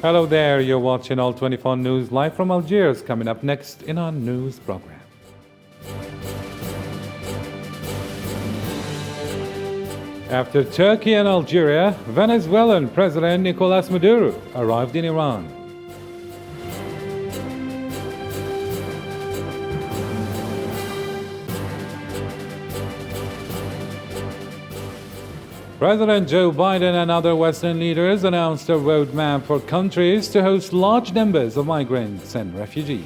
Hello there, you're watching All 24 News live from Algiers. Coming up next in our news program. After Turkey and Algeria, Venezuelan President Nicolas Maduro arrived in Iran. President Joe Biden and other Western leaders announced a roadmap for countries to host large numbers of migrants and refugees.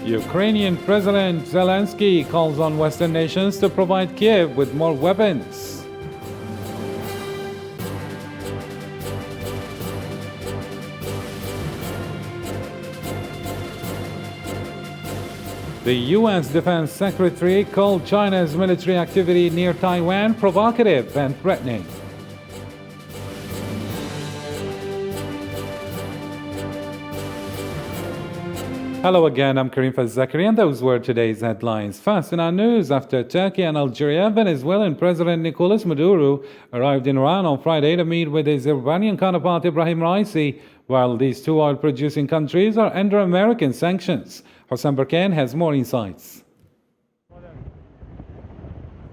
Ukrainian President Zelensky calls on Western nations to provide Kiev with more weapons. The U.S. Defense Secretary called China's military activity near Taiwan provocative and threatening. Hello again, I'm Karim Fazakari, and those were today's headlines. First in our news, after Turkey and Algeria, Venezuelan President Nicolas Maduro arrived in Iran on Friday to meet with his Iranian counterpart Ibrahim Raisi, while these two oil-producing countries are under American sanctions. Hossein Berkan has more insights.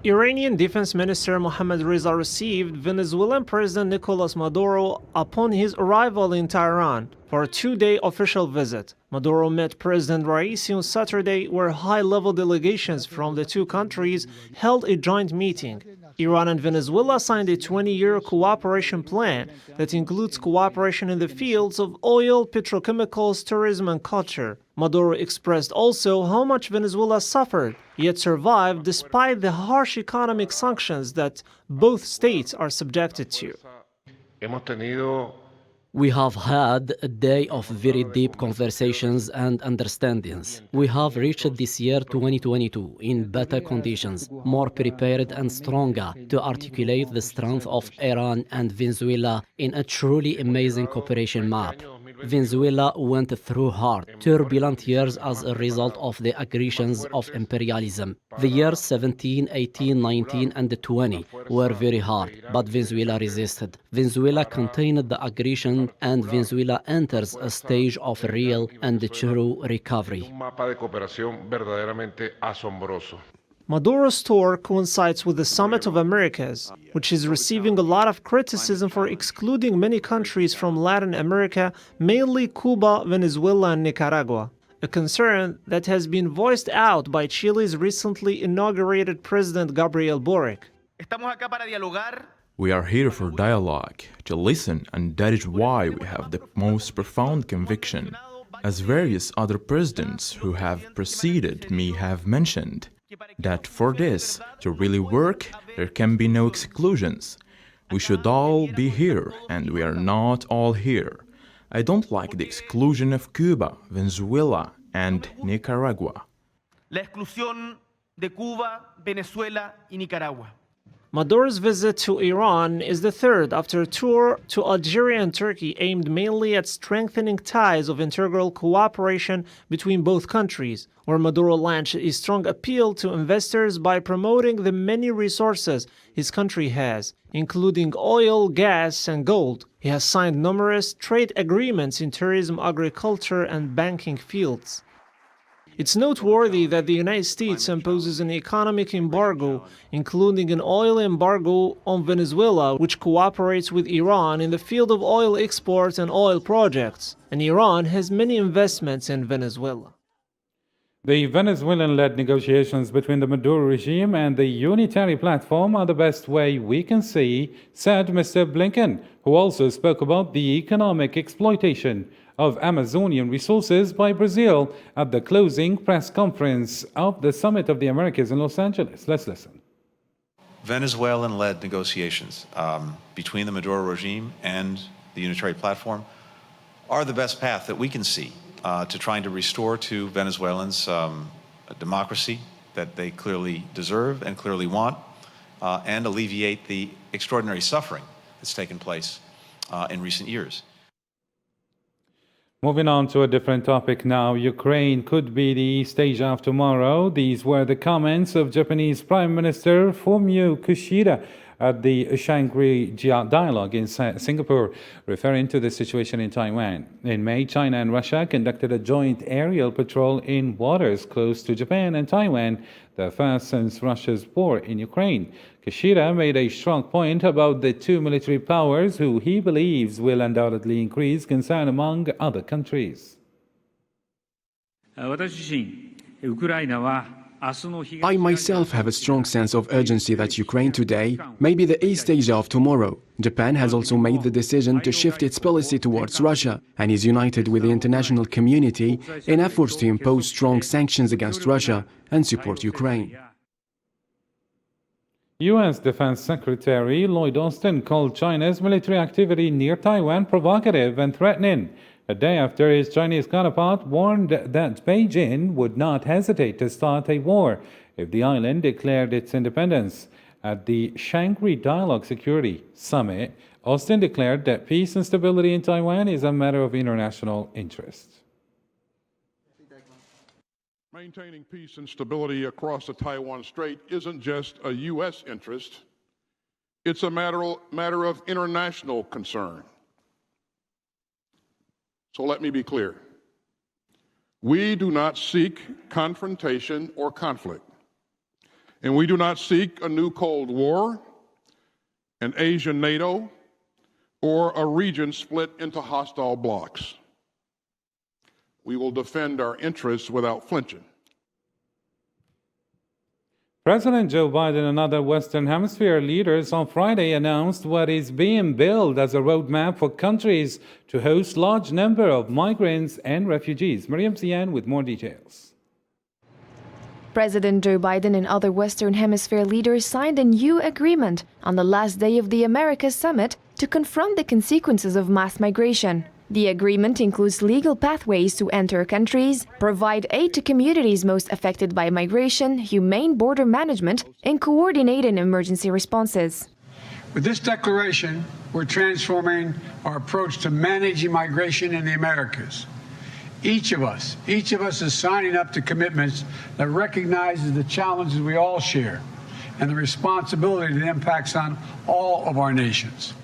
Iranian Defense Minister Mohammad Reza received Venezuelan President Nicolas Maduro upon his arrival in Tehran for a two-day official visit. Maduro met President Raisi on Saturday, where high-level delegations from the two countries held a joint meeting. Iran and Venezuela signed a 20-year cooperation plan that includes cooperation in the fields of oil, petrochemicals, tourism, and culture. Maduro expressed also how much Venezuela suffered, yet survived despite the harsh economic sanctions that both states are subjected to. We have had a day of very deep conversations and understandings. We have reached this year 2022 in better conditions, more prepared and stronger to articulate the strength of Iran and Venezuela in a truly amazing cooperation map. Venezuela went through hard, turbulent years as a result of the aggressions of imperialism. The years 17, 18, 19, and 20 were very hard, but Venezuela resisted. Venezuela contained the aggression, and Venezuela enters a stage of real and true recovery. Maduro's tour coincides with the Summit of Americas, which is receiving a lot of criticism for excluding many countries from Latin America, mainly Cuba, Venezuela, and Nicaragua, a concern that has been voiced out by Chile's recently inaugurated President Gabriel Boric. We are here for dialogue, to listen, and that is why we have the most profound conviction, as various other presidents who have preceded me have mentioned, that for this to really work, there can be no exclusions. We should all be here, and we are not all here. I don't like the exclusion of Cuba, Venezuela, and Nicaragua. La exclusión de Cuba, Venezuela y Nicaragua. Maduro's visit to Iran is the third after a tour to Algeria and Turkey aimed mainly at strengthening ties of integral cooperation between both countries, where Maduro launched a strong appeal to investors by promoting the many resources his country has, including oil, gas, and gold. He has signed numerous trade agreements in tourism, agriculture, and banking fields. It's noteworthy that the United States imposes an economic embargo, including an oil embargo on Venezuela, which cooperates with Iran in the field of oil exports and oil projects, and Iran has many investments in Venezuela. The Venezuelan-led negotiations between the Maduro regime and the unitary platform are the best way we can see, said Mr. Blinken, who also spoke about the economic exploitation of Amazonian resources by Brazil at the closing press conference of the Summit of the Americas in Los Angeles. Let's listen. Venezuelan-led negotiations between the Maduro regime and the unitary platform are the best path that we can see to trying to restore to Venezuelans a democracy that they clearly deserve and clearly want, and alleviate the extraordinary suffering that's taken place in recent years. Moving on to a different topic now, Ukraine could be the East Asia of tomorrow. These were the comments of Japanese Prime Minister Fumio Kishida at the Shangri-La Dialogue in Singapore, referring to the situation in Taiwan. In May, China and Russia conducted a joint aerial patrol in waters close to Japan and Taiwan, the first since Russia's war in Ukraine. Kishida made a strong point about the two military powers, who he believes will undoubtedly increase concern among other countries. I myself have a strong sense of urgency that Ukraine today may be the East Asia of tomorrow. Japan has also made the decision to shift its policy towards Russia and is united with the international community in efforts to impose strong sanctions against Russia and support Ukraine. U.S. Defense Secretary Lloyd Austin called China's military activity near Taiwan provocative and threatening, a day after his Chinese counterpart warned that Beijing would not hesitate to start a war if the island declared its independence. At the Shangri Dialogue Security Summit, Austin declared that peace and stability in Taiwan is a matter of international interest. Maintaining peace and stability across the Taiwan Strait isn't just a U.S. interest, it's a matter of international concern. So let me be clear. We do not seek confrontation or conflict. And we do not seek a new Cold War, an Asian NATO, or a region split into hostile blocs. We will defend our interests without flinching. President Joe Biden and other Western Hemisphere leaders on Friday announced what is being billed as a roadmap for countries to host large number of migrants and refugees. Mariam Zian with more details. President Joe Biden and other Western Hemisphere leaders signed a new agreement on the last day of the Americas Summit to confront the consequences of mass migration. The agreement includes legal pathways to enter countries, provide aid to communities most affected by migration, humane border management, and coordinated emergency responses. With this declaration, we're transforming our approach to managing migration in the Americas. Each of us is signing up to commitments that recognizes the challenges we all share and the responsibility that impacts on all of our nations.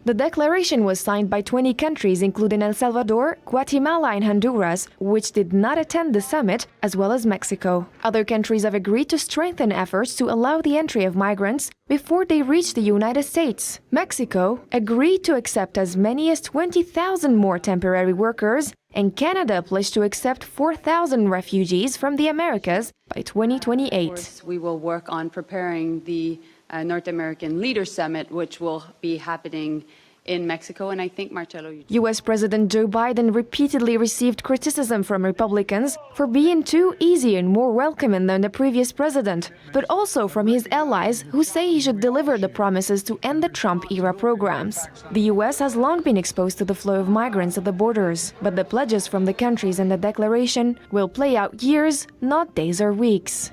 The declaration was signed by 20 countries, including El Salvador, Guatemala, and Honduras, which did not attend the summit, as well as Mexico. Other countries have agreed to strengthen efforts to allow the entry of migrants before they reach the United States. Mexico agreed to accept as many as 20,000 more temporary workers, and Canada pledged to accept 4,000 refugees from the Americas by 2028. Of course, we will work on preparing the North American Leaders Summit, which will be happening in Mexico, and I think Marcelo... U.S. President Joe Biden repeatedly received criticism from Republicans for being too easy and more welcoming than the previous president, but also from his allies who say he should deliver the promises to end the Trump-era programs. The U.S. has long been exposed to the flow of migrants at the borders, but the pledges from the countries in the declaration will play out years, not days or weeks.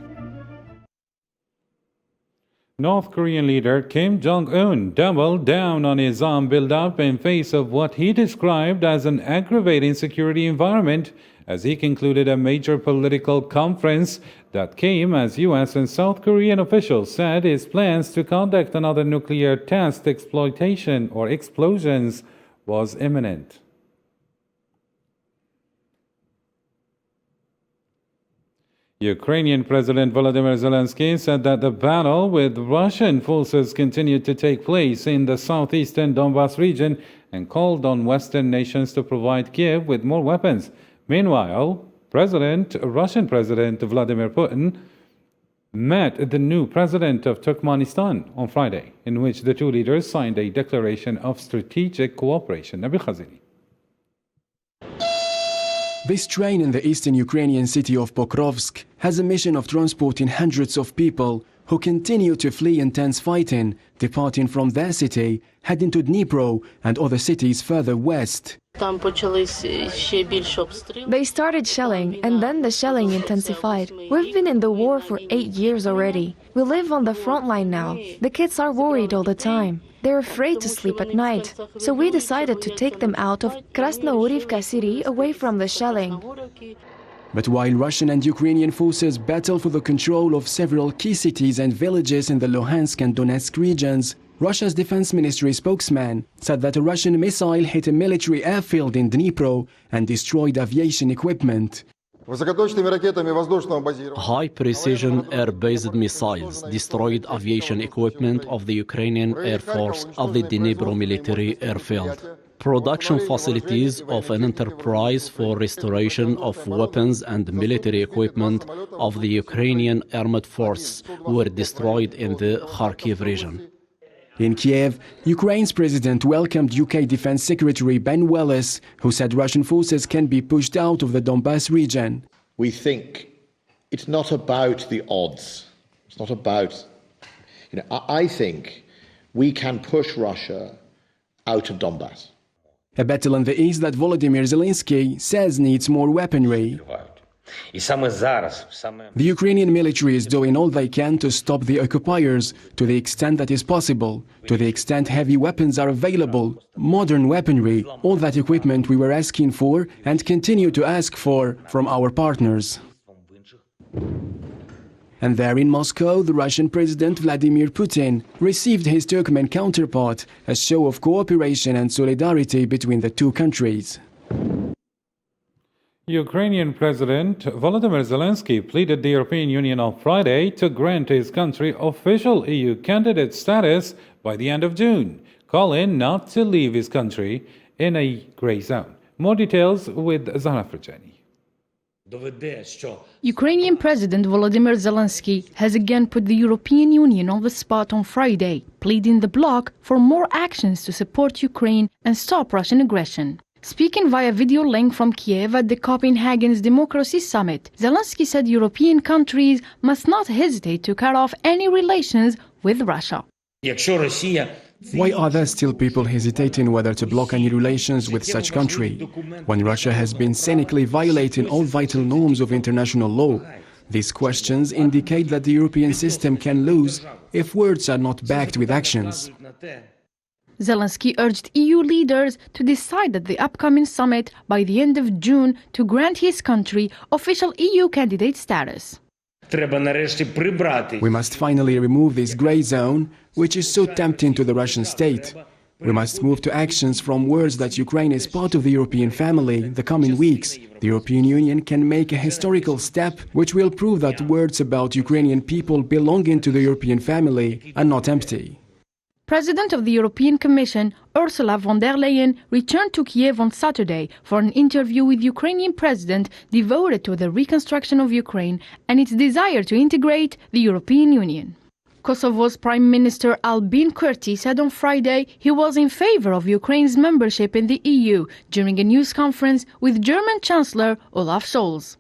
North Korean leader Kim Jong-un doubled down on his arm buildup in face of what he described as an aggravating security environment as he concluded a major political conference that came as U.S. and South Korean officials said his plans to conduct another nuclear test explosions was imminent. Ukrainian President Volodymyr Zelensky said that the battle with Russian forces continued to take place in the southeastern Donbas region and called on Western nations to provide Kiev with more weapons. Meanwhile, Russian President Vladimir Putin met the new president of Turkmenistan on Friday, in which the two leaders signed a declaration of strategic cooperation. Nabil Khazini. This train in the eastern Ukrainian city of Pokrovsk has a mission of transporting hundreds of people who continue to flee intense fighting, departing from their city, heading to Dnipro and other cities further west. They started shelling, and then the shelling intensified. We've been in the war for 8 years already. We live on the front line now. The kids are worried all the time. They're afraid to sleep at night. So we decided to take them out of Krasnourivka city away from the shelling. But while Russian and Ukrainian forces battle for the control of several key cities and villages in the Luhansk and Donetsk regions, Russia's defense ministry spokesman said that a Russian missile hit a military airfield in Dnipro and destroyed aviation equipment. High-precision air-based missiles destroyed aviation equipment of the Ukrainian Air Force at the Dnipro military airfield. Production facilities of an enterprise for restoration of weapons and military equipment of the Ukrainian Armed Forces were destroyed in the Kharkiv region. In Kiev, Ukraine's president welcomed UK Defense Secretary Ben Wallace, who said Russian forces can be pushed out of the Donbas region. We think it's not about the odds. It's not about, I think we can push Russia out of Donbas. A battle in the east that Volodymyr Zelensky says needs more weaponry. The Ukrainian military is doing all they can to stop the occupiers, to the extent that is possible, to the extent heavy weapons are available, modern weaponry, all that equipment we were asking for and continue to ask for from our partners. And there in Moscow, the Russian President Vladimir Putin received his Turkmen counterpart, a show of cooperation and solidarity between the two countries. Ukrainian President Volodymyr Zelensky pleaded the European Union on Friday to grant his country official EU candidate status by the end of June, calling not to leave his country in a grey zone. More details with Zahra Frajani. Ukrainian President Volodymyr Zelensky has again put the European Union on the spot on Friday, pleading the bloc for more actions to support Ukraine and stop Russian aggression. Speaking via video link from Kiev at the Copenhagen's Democracy Summit, Zelensky said European countries must not hesitate to cut off any relations with Russia. Why are there still people hesitating whether to block any relations with such country, when Russia has been cynically violating all vital norms of international law? These questions indicate that the European system can lose if words are not backed with actions. Zelensky urged EU leaders to decide at the upcoming summit by the end of June to grant his country official EU candidate status. We must finally remove this grey zone, which is so tempting to the Russian state. We must move to actions from words that Ukraine is part of the European family. The coming weeks, the European Union can make a historical step which will prove that words about Ukrainian people belonging to the European family are not empty. President of the European Commission, Ursula von der Leyen, returned to Kiev on Saturday for an interview with Ukrainian President devoted to the reconstruction of Ukraine and its desire to integrate the European Union. Kosovo's Prime Minister Albin Kurti said on Friday he was in favor of Ukraine's membership in the EU during a news conference with German Chancellor Olaf Scholz.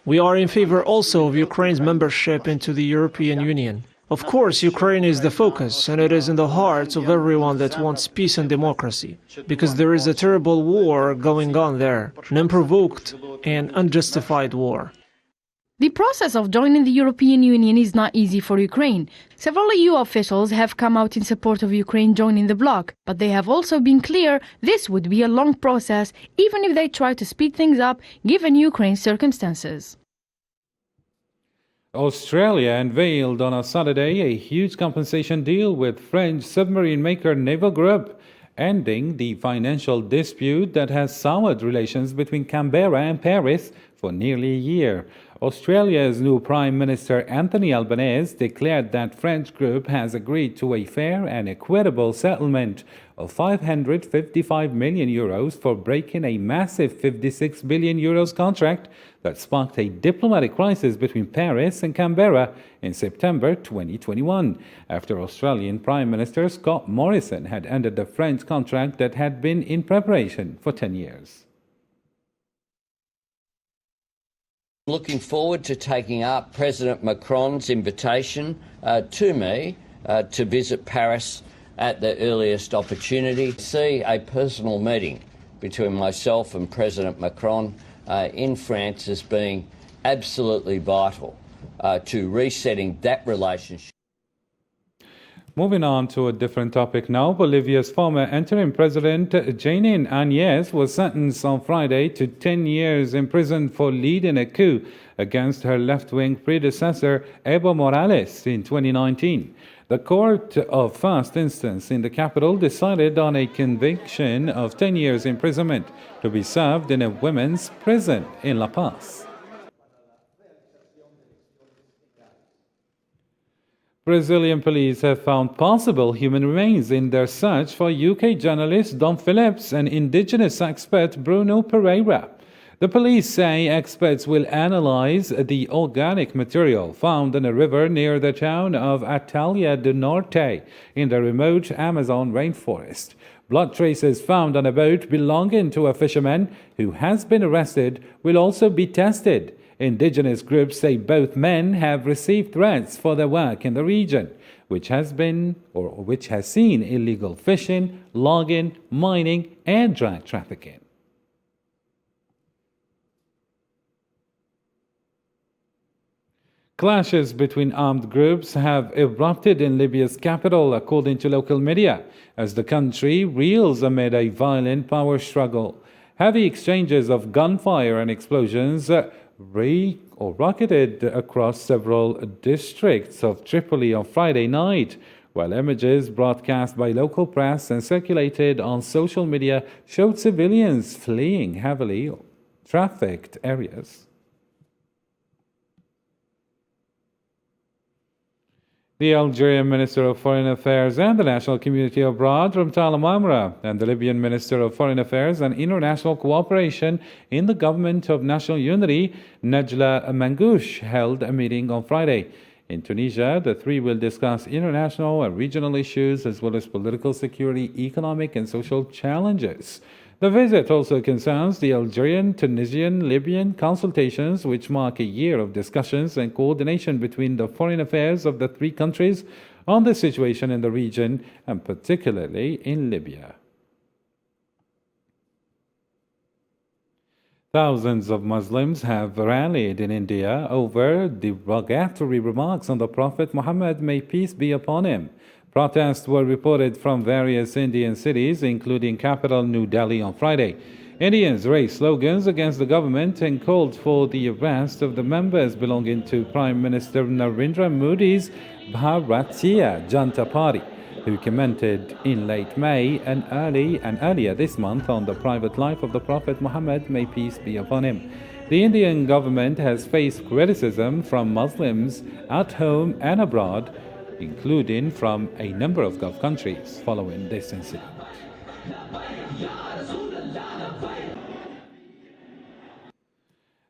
We are in favor also of Ukraine's membership into the European Union. Of course, Ukraine is the focus, and it is in the hearts of everyone that wants peace and democracy, because there is a terrible war going on there, an unprovoked and unjustified war. The process of joining the European Union is not easy for Ukraine. Several EU officials have come out in support of Ukraine joining the bloc, but they have also been clear this would be a long process, even if they try to speed things up, given Ukraine's circumstances. Australia unveiled on a Saturday a huge compensation deal with French submarine maker Naval Group, ending the financial dispute that has soured relations between Canberra and Paris for nearly a year. Australia's new Prime Minister Anthony Albanese declared that French group has agreed to a fair and equitable settlement of €555 million for breaking a massive €56 billion contract that sparked a diplomatic crisis between Paris and Canberra in September 2021, after Australian Prime Minister Scott Morrison had ended the French contract that had been in preparation for 10 years. Looking forward to taking up President Macron's invitation to me to visit Paris at the earliest opportunity. See a personal meeting between myself and President Macron in France as being absolutely vital to resetting that relationship. Moving on to a different topic now, Bolivia's former interim president, Janine Áñez, was sentenced on Friday to 10 years in prison for leading a coup against her left-wing predecessor, Evo Morales, in 2019. The court of first instance in the capital decided on a conviction of 10 years imprisonment to be served in a women's prison in La Paz. Brazilian police have found possible human remains in their search for UK journalist Dom Phillips and indigenous expert Bruno Pereira. The police say experts will analyze the organic material found in a river near the town of Ataliá do Norte in the remote Amazon rainforest. Blood traces found on a boat belonging to a fisherman who has been arrested will also be tested. Indigenous groups say both men have received threats for their work in the region, which has seen illegal fishing, logging, mining, and drug trafficking. Clashes between armed groups have erupted in Libya's capital, according to local media, as the country reels amid a violent power struggle. Heavy exchanges of gunfire and explosions rocketed across several districts of Tripoli on Friday night, while images broadcast by local press and circulated on social media showed civilians fleeing heavily trafficked areas. The Algerian Minister of Foreign Affairs and the National Community Abroad, Ramtal Amamra, and the Libyan Minister of Foreign Affairs and International Cooperation in the Government of National Unity, Najla Mangouche, held a meeting on Friday. In Tunisia, the three will discuss international and regional issues as well as political security, economic and social challenges. The visit also concerns the Algerian, Tunisian, Libyan consultations, which mark a year of discussions and coordination between the foreign affairs of the three countries on the situation in the region, and particularly in Libya. Thousands of Muslims have rallied in India over derogatory remarks on the Prophet Muhammad, may peace be upon him. Protests were reported from various Indian cities, including capital New Delhi on Friday. Indians raised slogans against the government and called for the arrest of the members belonging to Prime Minister Narendra Modi's Bharatiya Janata Party, who commented in late May and earlier this month on the private life of the Prophet Muhammad, may peace be upon him. The Indian government has faced criticism from Muslims at home and abroad, including from a number of Gulf countries, following this incident.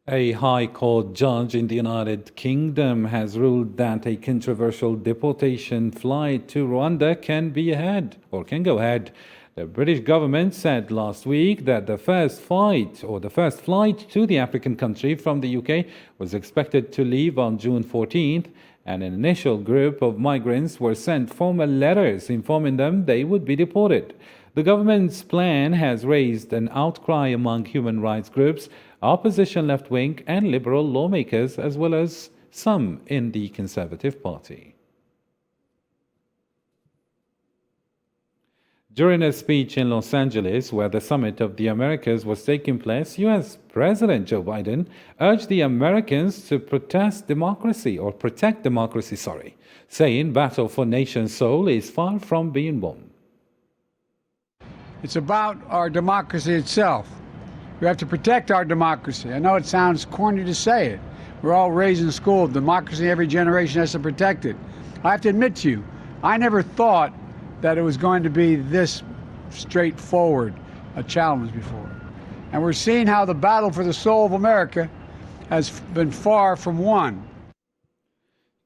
A High Court judge in the United Kingdom has ruled that a controversial deportation flight to Rwanda can go ahead. The British government said last week that the first flight to the African country from the UK was expected to leave on June 14th, and an initial group of migrants were sent formal letters informing them they would be deported. The government's plan has raised an outcry among human rights groups, opposition left-wing and liberal lawmakers, as well as some in the Conservative Party. During a speech in Los Angeles, where the Summit of the Americas was taking place, U.S. President Joe Biden urged the Americans to protect democracy, saying battle for nation's soul is far from being won. It's about our democracy itself. We have to protect our democracy. I know it sounds corny to say it. We're all raised in school. Democracy, every generation has to protect it. I have to admit to you, I never thought that it was going to be this straightforward a challenge before. And we're seeing how the battle for the soul of America has been far from won.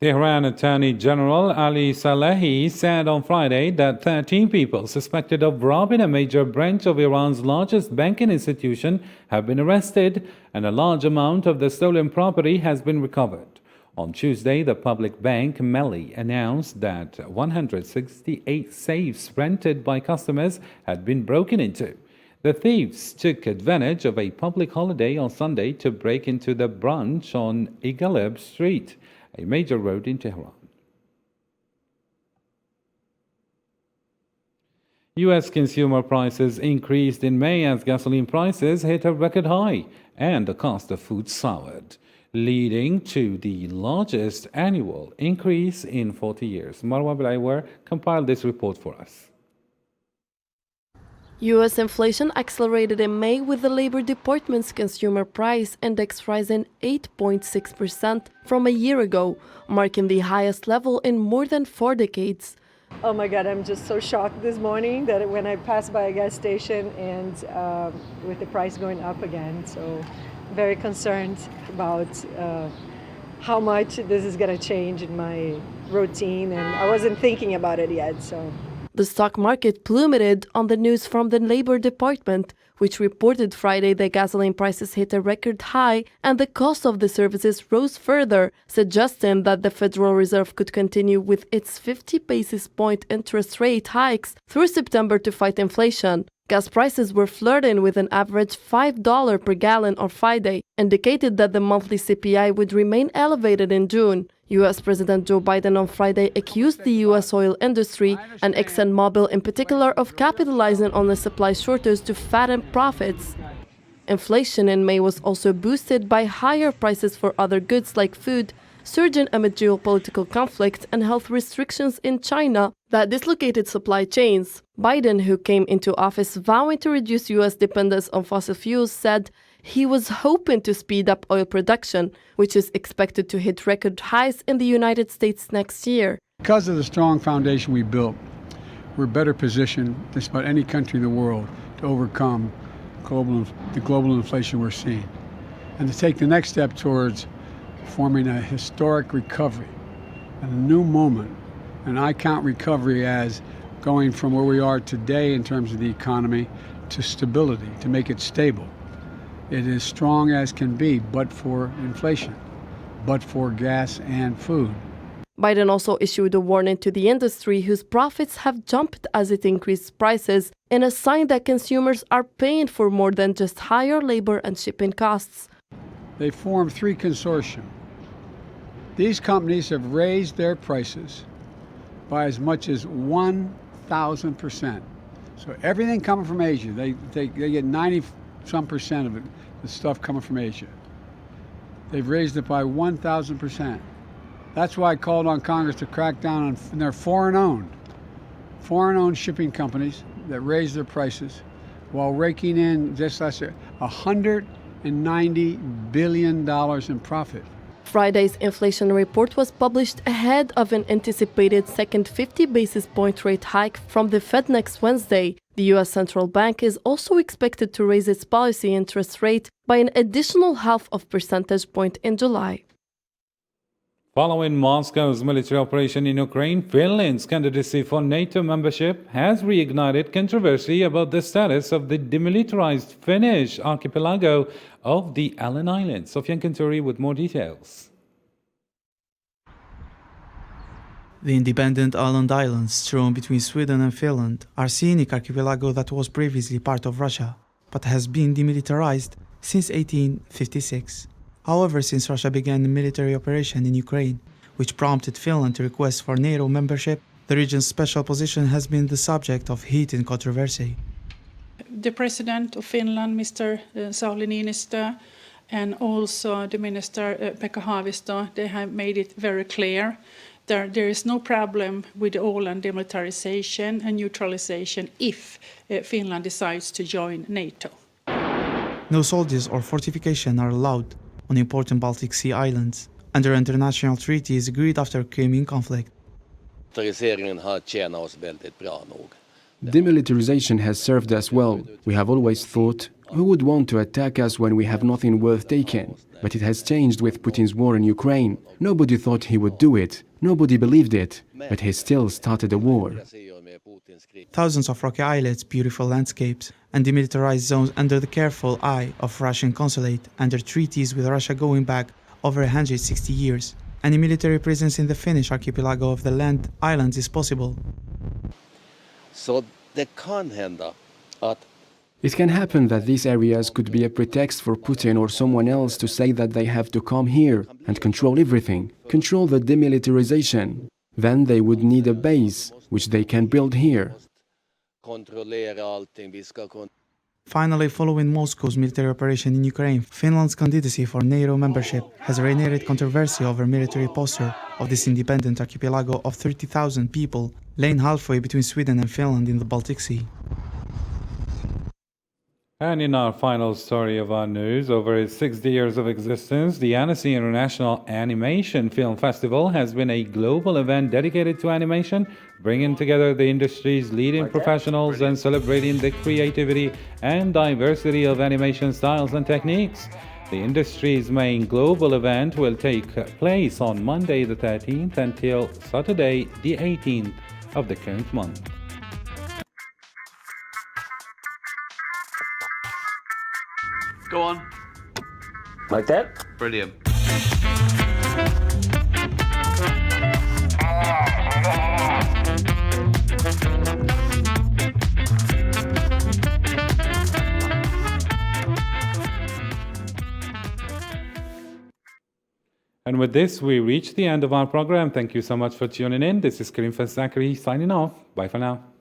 Tehran Attorney General Ali Salehi said on Friday that 13 people suspected of robbing a major branch of Iran's largest banking institution have been arrested, and a large amount of the stolen property has been recovered. On Tuesday, the public bank, Meli, announced that 168 safes rented by customers had been broken into. The thieves took advantage of a public holiday on Sunday to break into the branch on Igaleb Street, a major road in Tehran. U.S. consumer prices increased in May as gasoline prices hit a record high and the cost of food soared, leading to the largest annual increase in 40 years. Marwa Bilaiwer compiled this report for us. U.S. inflation accelerated in May with the Labor Department's consumer price index rising 8.6% from a year ago, marking the highest level in more than 4 decades. Oh my God, I'm just so shocked this morning that when I passed by a gas station and with the price going up again. So very concerned about how much this is going to change in my routine, and I wasn't thinking about it yet. So the stock market plummeted on the news from the Labor Department, which reported Friday that gasoline prices hit a record high and the cost of the services rose further, suggesting that the Federal Reserve could continue with its 50 basis point interest rate hikes through September to fight inflation. Gas prices were flirting with an average $5 per gallon on Friday, indicated that the monthly CPI would remain elevated in June. U.S. President Joe Biden on Friday accused the U.S. oil industry, and ExxonMobil in particular, of capitalizing on the supply shortage to fatten profits. Inflation in May was also boosted by higher prices for other goods like food, surging amid geopolitical conflict and health restrictions in China that dislocated supply chains. Biden, who came into office vowing to reduce U.S. dependence on fossil fuels, said he was hoping to speed up oil production, which is expected to hit record highs in the United States next year. Because of the strong foundation we built, we're better positioned than just about any country in the world to overcome the global inflation we're seeing and to take the next step towards forming a historic recovery and a new moment. And I count recovery as going from where we are today in terms of the economy to stability, to make it stable. It is strong as can be, but for inflation, but for gas and food. Biden also issued a warning to the industry, whose profits have jumped as it increased prices, in a sign that consumers are paying for more than just higher labor and shipping costs. They formed 3 consortia. These companies have raised their prices by as much as 1,000%. So everything coming from Asia, they get 90-some% of it, the stuff coming from Asia. They've raised it by 1,000%. That's why I called on Congress to crack down on their foreign-owned shipping companies that raise their prices while raking in just last year $190 billion in profit. Friday's inflation report was published ahead of an anticipated second 50 basis point rate hike from the Fed next Wednesday. The U.S. Central Bank is also expected to raise its policy interest rate by an additional 0.5 percentage point in July. Following Moscow's military operation in Ukraine, Finland's candidacy for NATO membership has reignited controversy about the status of the demilitarized Finnish archipelago of the Allen Islands. Sofian Kanturi with more details. The independent island islands strewn between Sweden and Finland are a scenic archipelago that was previously part of Russia, but has been demilitarized since 1856. However, since Russia began a military operation in Ukraine, which prompted Finland to request for NATO membership, the region's special position has been the subject of heated controversy. The President of Finland, Mr. Sauli Niinistö, and also the Minister Pekka Haavisto, they have made it very clear that there is no problem with all demilitarization and neutralization if Finland decides to join NATO. No soldiers or fortification are allowed on important Baltic Sea islands, under international treaties agreed after Crimean conflict. Demilitarization has served us well. We have always thought, who would want to attack us when we have nothing worth taking? But it has changed with Putin's war in Ukraine. Nobody thought he would do it. Nobody believed it. But he still started a war. Thousands of rocky islets, beautiful landscapes, and demilitarized zones under the careful eye of Russian consulate, under treaties with Russia going back over 160 years. any military presence in the Finnish archipelago of the land islands is possible. Så det kan hända att It can happen that these areas could be a pretext for Putin or someone else to say that they have to come here and control everything, control the demilitarization. Then they would need a base, which they can build here. kontrollera allting. Finally, following Moscow's military operation in Ukraine, Finland's candidacy for NATO membership has generated controversy over military posture of this independent archipelago of 30,000 people, laying halfway between Sweden and Finland in the Baltic Sea. And in our final story of our news, over its 60 years of existence, the Annecy International Animation Film Festival has been a global event dedicated to animation, bringing together the industry's leading professionals and celebrating the creativity and diversity of animation styles and techniques. The industry's main global event will take place on Monday the 13th until Saturday the 18th of the current month. Go on. Like that? Brilliant. And with this, we reach the end of our program. Thank you so much for tuning in. This is Karim Zachary signing off. Bye for now.